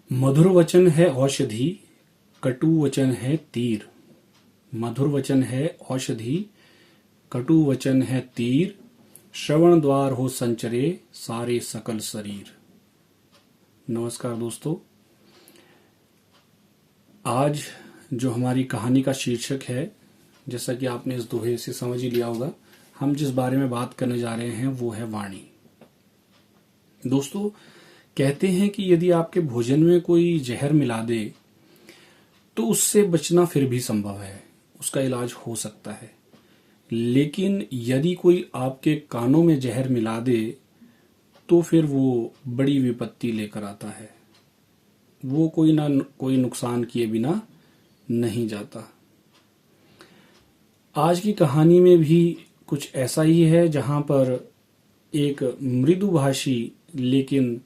मधुर वचन है औषधि, कटु वचन है तीर। मधुर वचन है औषधि, कटु वचन है तीर। श्रवण द्वार हो संचरे सारे सकल शरीर। नमस्कार दोस्तों, आज जो हमारी कहानी का शीर्षक है, जैसा कि आपने इस दोहे से समझ ही लिया होगा, हम जिस बारे में बात करने जा रहे हैं वो है वाणी। दोस्तों, कहते हैं कि यदि आपके भोजन में कोई जहर मिला दे तो उससे बचना फिर भी संभव है, उसका इलाज हो सकता है। लेकिन यदि कोई आपके कानों में जहर मिला दे तो फिर वो बड़ी विपत्ति लेकर आता है। वो कोई ना कोई नुकसान किए बिना नहीं जाता। आज की कहानी में भी कुछ ऐसा ही है, जहां पर एक मृदुभाषी लेकिन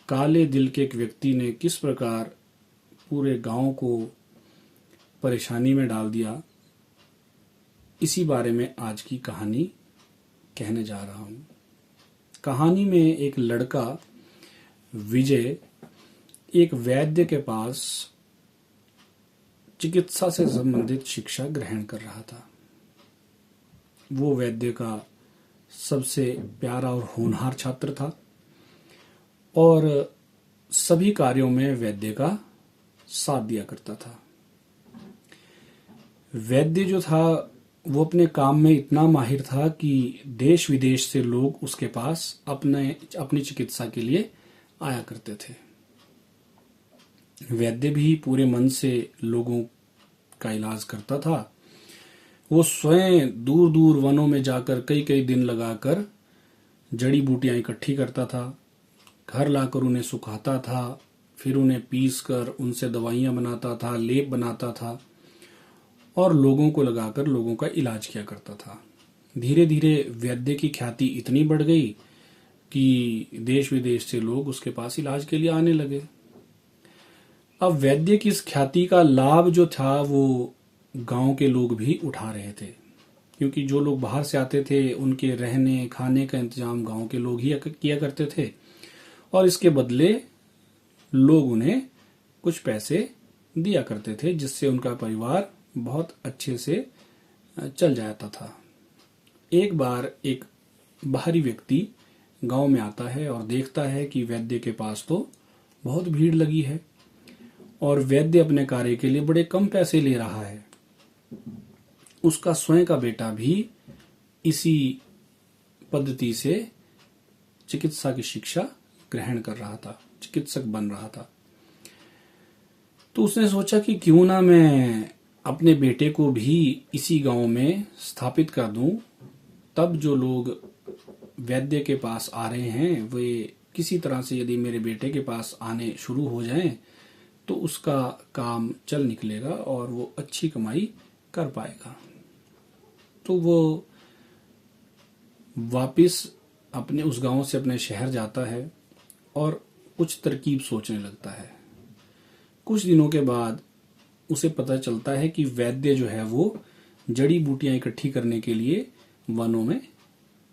काले दिल के एक व्यक्ति ने किस प्रकार पूरे गांव को परेशानी में डाल दिया, इसी बारे में आज की कहानी कहने जा रहा हूं। कहानी में एक लड़का विजय एक वैद्य के पास चिकित्सा से संबंधित शिक्षा ग्रहण कर रहा था। वो वैद्य का सबसे प्यारा और होनहार छात्र था और सभी कार्यों में वैद्य का साथ दिया करता था। वैद्य जो था वो अपने काम में इतना माहिर था कि देश विदेश से लोग उसके पास अपनी चिकित्सा के लिए आया करते थे। वैद्य भी पूरे मन से लोगों का इलाज करता था। वो स्वयं दूर दूर वनों में जाकर कई कई दिन लगाकर जड़ी बूटियां इकट्ठी करता था, घर लाकर उन्हें सुखाता था, फिर उन्हें पीस कर उनसे दवाइयां बनाता था, लेप बनाता था और लोगों को लगाकर लोगों का इलाज किया करता था। धीरे धीरे वैद्य की ख्याति इतनी बढ़ गई कि देश विदेश से लोग उसके पास इलाज के लिए आने लगे। अब वैद्य की इस ख्याति का लाभ जो था वो गांव के लोग भी उठा रहे थे, क्योंकि जो लोग बाहर से आते थे उनके रहने खाने का इंतजाम गांव के लोग ही किया करते थे और इसके बदले लोग उन्हें कुछ पैसे दिया करते थे, जिससे उनका परिवार बहुत अच्छे से चल जाता था। एक बार एक बाहरी व्यक्ति गांव में आता है और देखता है कि वैद्य के पास तो बहुत भीड़ लगी है और वैद्य अपने कार्य के लिए बड़े कम पैसे ले रहा है। उसका स्वयं का बेटा भी इसी पद्धति से चिकित्सा की शिक्षा ग्रहण कर रहा था, चिकित्सक बन रहा था। तो उसने सोचा कि क्यों ना मैं अपने बेटे को भी इसी गांव में स्थापित कर दूं। तब जो लोग वैद्य के पास आ रहे हैं वे किसी तरह से यदि मेरे बेटे के पास आने शुरू हो जाएं तो उसका काम चल निकलेगा और वो अच्छी कमाई कर पाएगा। तो वो वापिस अपने उस गांव से अपने शहर जाता है और कुछ तरकीब सोचने लगता है। कुछ दिनों के बाद उसे पता चलता है कि वैद्य जो है वो जड़ी बूटियां इकट्ठी करने के लिए वनों में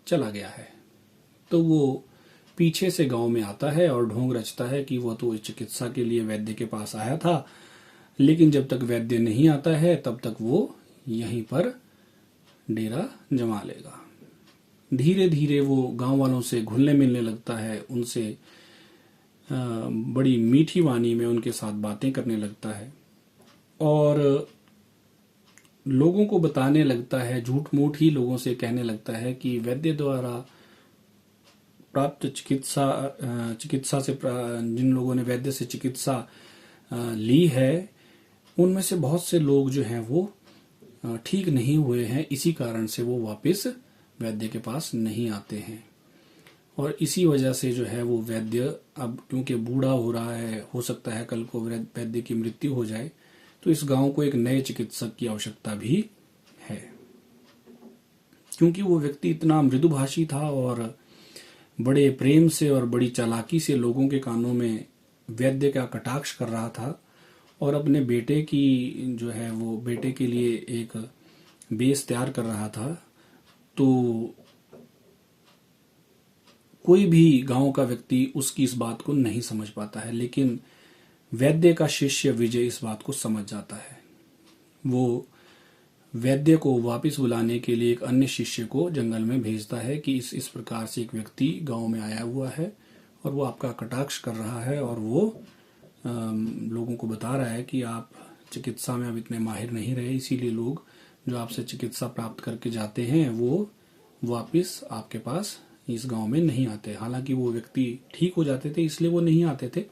चला गया है। तो वो पीछे से गांव में आता है और ढोंग रचता है कि वह तो चिकित्सा के लिए वैद्य के पास आया था, लेकिन जब तक वैद्य नहीं आता है तब तक वो यहीं पर डेरा जमा लेगा। धीरे धीरे वो गांव वालों से घुलने मिलने लगता है, उनसे बड़ी मीठी वाणी में उनके साथ बातें करने लगता है और लोगों को बताने लगता है, झूठ मूठ ही लोगों से कहने लगता है कि वैद्य द्वारा प्राप्त चिकित्सा से जिन लोगों ने वैद्य से चिकित्सा ली है उनमें से बहुत से लोग जो हैं वो ठीक नहीं हुए हैं, इसी कारण से वो वापस वैद्य के पास नहीं आते हैं। और इसी वजह से जो है वो वैद्य अब क्योंकि बूढ़ा हो रहा है, हो सकता है कल को वैद्य की मृत्यु हो जाए, तो इस गांव को एक नए चिकित्सक की आवश्यकता भी है। क्योंकि वो व्यक्ति इतना मृदुभाषी था और बड़े प्रेम से और बड़ी चालाकी से लोगों के कानों में वैद्य का कटाक्ष कर रहा था और अपने बेटे की जो है वो बेटे के लिए एक बेस तैयार कर रहा था। तो कोई भी गांव का व्यक्ति उसकी इस बात को नहीं समझ पाता है, लेकिन वैद्य का शिष्य विजय इस बात को समझ जाता है। वो वैद्य को वापस बुलाने के लिए एक अन्य शिष्य को जंगल में भेजता है कि इस प्रकार से एक व्यक्ति गांव में आया हुआ है और वो आपका कटाक्ष कर रहा है और वो लोगों को बता रहा है कि आप चिकित्सा में अब इतने माहिर नहीं रहे, इसीलिए लोग जो आपसे चिकित्सा प्राप्त करके जाते हैं वो वापस आपके पास इस गांव में नहीं आते। हालांकि वो व्यक्ति ठीक हो जाते थे इसलिए वो नहीं आते थे,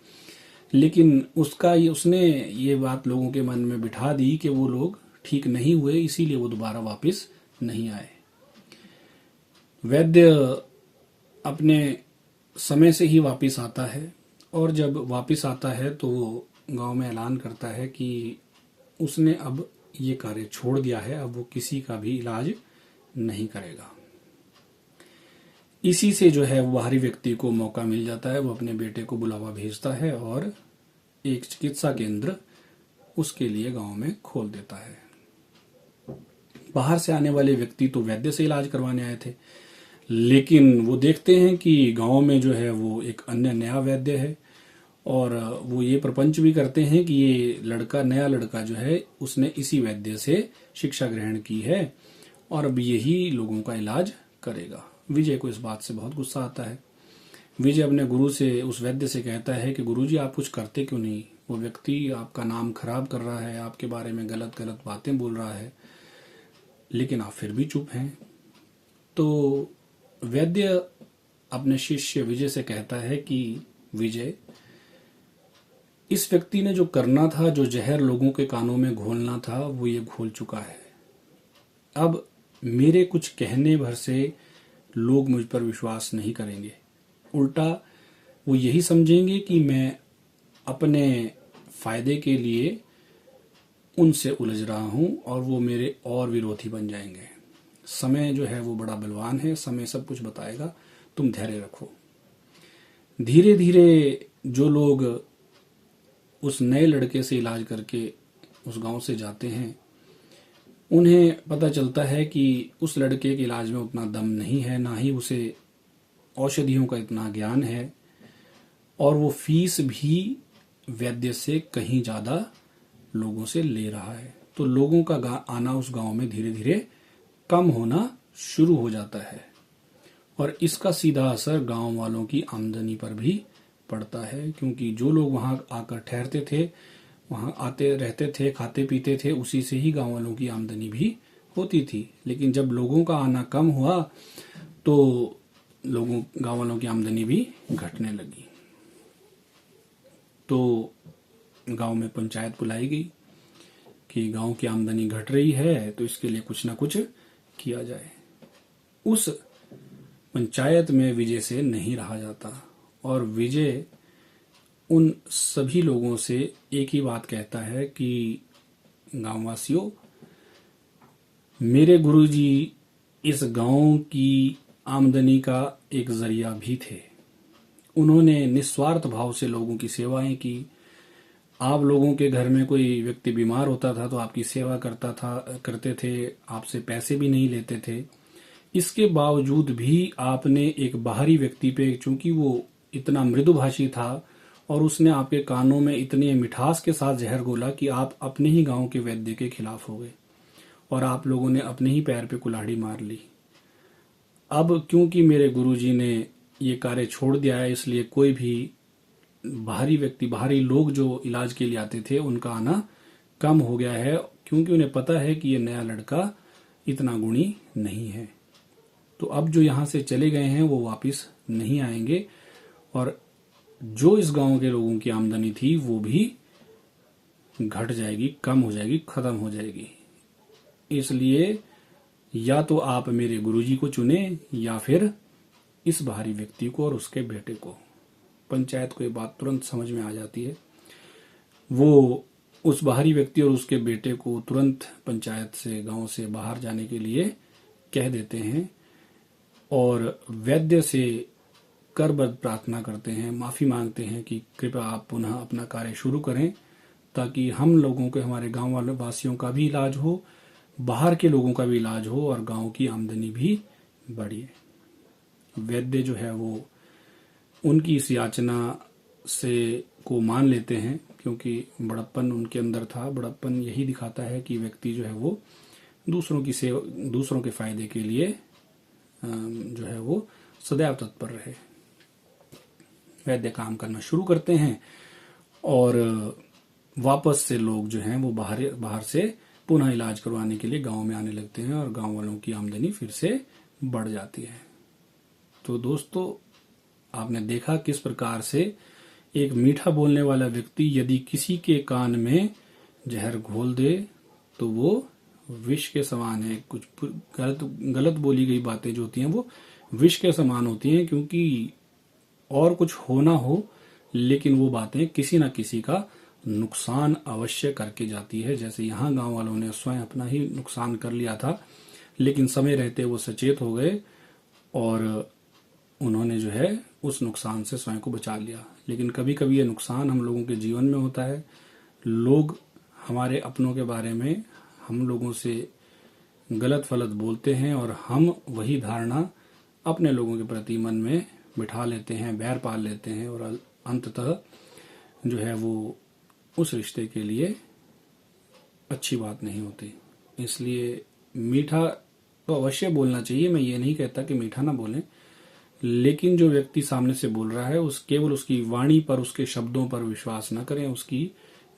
लेकिन उसने ये बात लोगों के मन में बिठा दी कि वो लोग ठीक नहीं हुए, इसीलिए वो दोबारा वापस नहीं आए। वैद्य अपने समय से ही वापस आता है और जब वापस आता है तो वो गांव में ऐलान करता है कि उसने अब ये कार्य छोड़ दिया है, अब वो किसी का भी इलाज नहीं करेगा। इसी से जो है वो बाहरी व्यक्ति को मौका मिल जाता है, वो अपने बेटे को बुलावा भेजता है और एक चिकित्सा केंद्र उसके लिए गांव में खोल देता है। बाहर से आने वाले व्यक्ति तो वैद्य से इलाज करवाने आए थे, लेकिन वो देखते हैं कि गांव में जो है वो एक अन्य नया वैद्य है और वो ये प्रपंच भी करते हैं कि ये नया लड़का जो है उसने इसी वैद्य से शिक्षा ग्रहण की है और अब यही लोगों का इलाज करेगा। विजय को इस बात से बहुत गुस्सा आता है। विजय अपने गुरु से, उस वैद्य से कहता है कि गुरुजी आप कुछ करते क्यों नहीं? वो व्यक्ति आपका नाम खराब कर रहा है, आपके बारे में गलत गलत बातें बोल रहा है, लेकिन आप फिर भी चुप हैं। तो वैद्य अपने शिष्य विजय से कहता है कि विजय, इस व्यक्ति ने जो करना था, जो जहर लोगों के कानों में घोलना था, वो ये घोल चुका है। अब मेरे कुछ कहने भर से लोग मुझ पर विश्वास नहीं करेंगे, उल्टा वो यही समझेंगे कि मैं अपने फायदे के लिए उनसे उलझ रहा हूं और वो मेरे और विरोधी बन जाएंगे। समय जो है वो बड़ा बलवान है, समय सब कुछ बताएगा, तुम धैर्य रखो। धीरे धीरे जो लोग उस नए लड़के से इलाज करके उस गांव से जाते हैं, उन्हें पता चलता है कि उस लड़के के इलाज में उतना दम नहीं है, ना ही उसे औषधियों का इतना ज्ञान है और वो फीस भी वैद्य से कहीं ज्यादा लोगों से ले रहा है। तो लोगों का आना उस गांव में धीरे धीरे कम होना शुरू हो जाता है और इसका सीधा असर गांव वालों की आमदनी पर भी पड़ता है, क्योंकि जो लोग वहां आकर ठहरते थे, वहां आते रहते थे, खाते पीते थे, उसी से ही गांव वालों की आमदनी भी होती थी। लेकिन जब लोगों का आना कम हुआ तो गांव वालों की आमदनी भी घटने लगी। तो गांव में पंचायत बुलाई गई कि गांव की आमदनी घट रही है तो इसके लिए कुछ ना कुछ किया जाए। उस पंचायत में विजय से नहीं रहा जाता और विजय उन सभी लोगों से एक ही बात कहता है कि गांववासियों, मेरे गुरुजी इस गांव की आमदनी का एक जरिया भी थे। उन्होंने निस्वार्थ भाव से लोगों की सेवाएं की। आप लोगों के घर में कोई व्यक्ति बीमार होता था तो आपकी सेवा करते थे, आपसे पैसे भी नहीं लेते थे। इसके बावजूद भी आपने एक बाहरी व्यक्ति पे, चूंकि वो इतना मृदुभाषी था और उसने आपके कानों में इतनी मिठास के साथ जहर घोला कि आप अपने ही गांव के वैद्य के खिलाफ हो गए और आप लोगों ने अपने ही पैर पे कुल्हाड़ी मार ली। अब क्योंकि मेरे गुरुजी ने ये कार्य छोड़ दिया है, इसलिए कोई भी बाहरी लोग जो इलाज के लिए आते थे उनका आना कम हो गया है, क्योंकि उन्हें पता है कि ये नया लड़का इतना गुणी नहीं है। तो अब जो यहाँ से चले गए हैं वो वापस नहीं आएंगे और जो इस गांव के लोगों की आमदनी थी वो भी घट जाएगी, कम हो जाएगी, खत्म हो जाएगी। इसलिए या तो आप मेरे गुरुजी को चुने या फिर इस बाहरी व्यक्ति को और उसके बेटे को। पंचायत को ये बात तुरंत समझ में आ जाती है। वो उस बाहरी व्यक्ति और उसके बेटे को तुरंत पंचायत से, गांव से बाहर जाने के लिए कह देते हैं और वैद्य से करबद्ध प्रार्थना करते हैं, माफी मांगते हैं कि कृपया आप पुनः अपना कार्य शुरू करें ताकि हम लोगों के, हमारे गांव वाले वासियों का भी इलाज हो, बाहर के लोगों का भी इलाज हो और गांव की आमदनी भी बढ़े। वैद्य जो है वो उनकी इस याचना से को मान लेते हैं क्योंकि बड़प्पन उनके अंदर था। बड़प्पन यही दिखाता है कि व्यक्ति जो है वो दूसरों की सेवा, दूसरों के फायदे के लिए जो है वो सदैव तत्पर रहे। वैद्य काम करना शुरू करते हैं और वापस से लोग जो हैं वो बाहर से पुनः इलाज करवाने के लिए गांव में आने लगते हैं और गांव वालों की आमदनी फिर से बढ़ जाती है। तो दोस्तों, आपने देखा किस प्रकार से एक मीठा बोलने वाला व्यक्ति यदि किसी के कान में जहर घोल दे तो वो विष के समान है। कुछ गलत बोली गई बातें जो होती हैं वो विष के समान होती हैं, क्योंकि और कुछ हो ना हो लेकिन वो बातें किसी ना किसी का नुकसान अवश्य करके जाती है। जैसे यहाँ गांव वालों ने स्वयं अपना ही नुकसान कर लिया था, लेकिन समय रहते वो सचेत हो गए और उन्होंने जो है उस नुकसान से स्वयं को बचा लिया। लेकिन कभी कभी ये नुकसान हम लोगों के जीवन में होता है। लोग हमारे अपनों के बारे में हम लोगों से गलत फलत बोलते हैं और हम वही धारणा अपने लोगों के प्रति मन में बिठा लेते हैं, बैर पाल लेते हैं और अंततः जो है वो उस रिश्ते के लिए अच्छी बात नहीं होती। इसलिए मीठा तो अवश्य बोलना चाहिए, मैं ये नहीं कहता कि मीठा ना बोलें, लेकिन जो व्यक्ति सामने से बोल रहा है केवल उसकी वाणी पर, उसके शब्दों पर विश्वास न करें, उसकी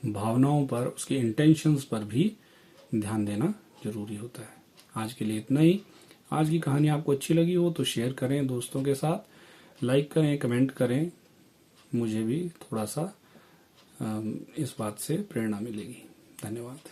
भावनाओं पर, उसके इंटेंशंस पर भी ध्यान देना जरूरी होता है। आज के लिए इतना ही। आज की कहानी आपको अच्छी लगी हो तो शेयर करें दोस्तों के साथ, लाइक करें, कमेंट करें। मुझे भी थोड़ा सा इस बात से प्रेरणा मिलेगी। धन्यवाद।